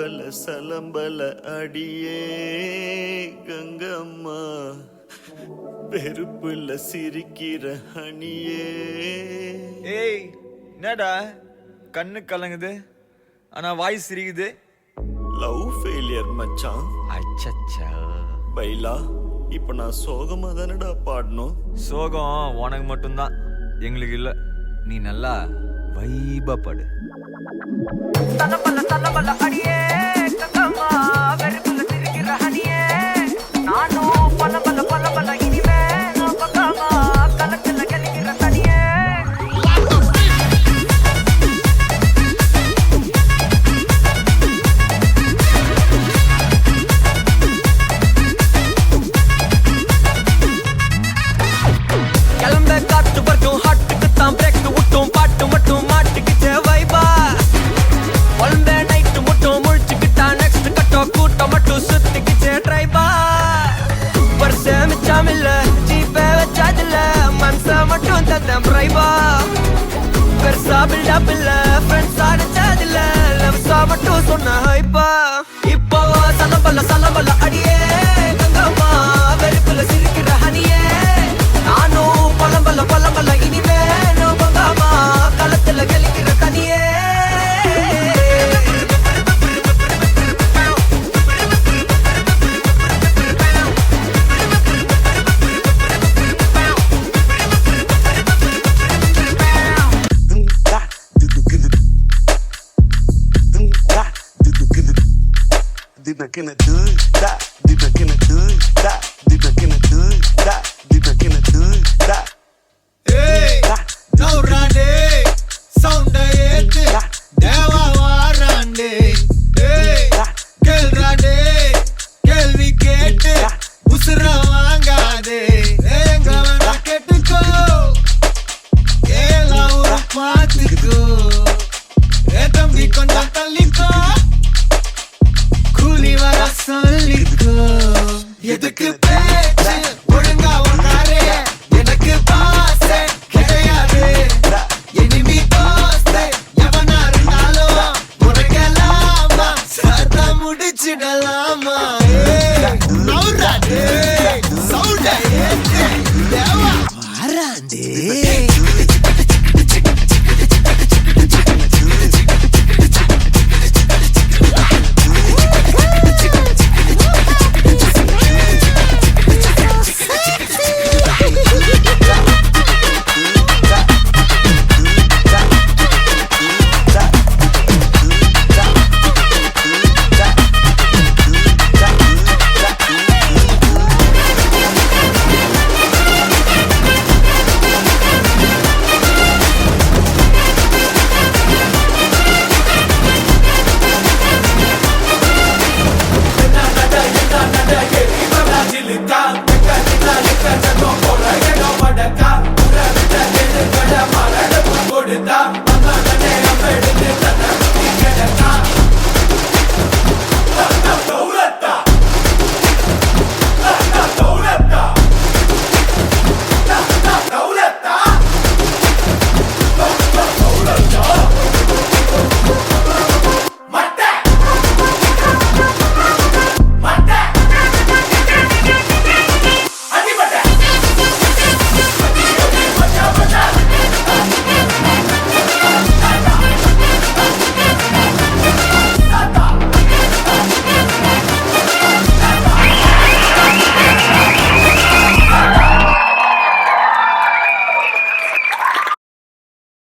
சலம்பல சலம்பல அடியே கங்கம்மா பெருப்புல சிரிக்கிற அணியே. ஏய் என்னடா கண்ணு கலங்குது ஆனா வாய் சிரிக்குது? லவ் ஃபெயிலியர் மச்சான். அச்சச்சா பைலா இப்ப நான் சோகமா தானடா பாடணும். சோகம் உனக்கு மட்டும்தான், எங்களுக்கு இல்ல. நீ நல்லா வைபா பாடு. தலபல தலபல அடியே கங்கம்மா வெறுப்புல சிரிக்கிற ஹனியே. நானும் பல பல பல பல இனிமே நான் பக்காமா கலக்கல கலிக்கிற தனியே. கிளம்ப காத்து வரைக்கும் ஹாட்டுக்கு தான் பிரேக் விட்டும் பாட்டு மட்டும் மாட்டுக்கிச்சே வைபா. ஒன்பே நைட்டு மட்டும் முழிச்சுக்கிட்டா நெக்ஸ்ட் கட்டோ கூட்டம் மட்டும் சுத்திக்கிச்சே ட்ரைபா. பர்சே மிச்சாமில்ல ஜீப்பே வச்சாதில்ல மனச மட்டும் தந்தேன் பிரைபா. பெருசா பில்டப் இல்ல ஃப்ரெண்ட்ஸ் அடிச்சாதில்ல லவ்ஸா மட்டும் சொன்ன ஹைப்பா. இப்போ சலம்பல சலம்பல அடியே கங்கம்மா வெறுப்புல சிரிக்கிற ஹனியே. நானும் பலம்பல பலம்பல இனிமே நோபங்காமா களத்துல கலிக்கிற தனியே. Gonna do that, gonna do that, gonna do that, gonna do that. Hey, no rande, sound ayete, deva varande. Hey, kel rande, kelvi kete, usra vaangade. Enga vana kettuko, ela ura paathuko. Thambi konja talliko, கூலி வர சொல்லிக்கோ. எதுக்கு பேச்சு ஒழுங்கா உட்காரே, எனக்கு பாசே கிடையாது. Enemy தோஸ்தே எவனா இருந்தாலும் உனக்கெல்லாமா சத்தா முடிச்சிடலாமா. நவுராதே சவுண்டா ஏத்து தேவா வாராண்டே.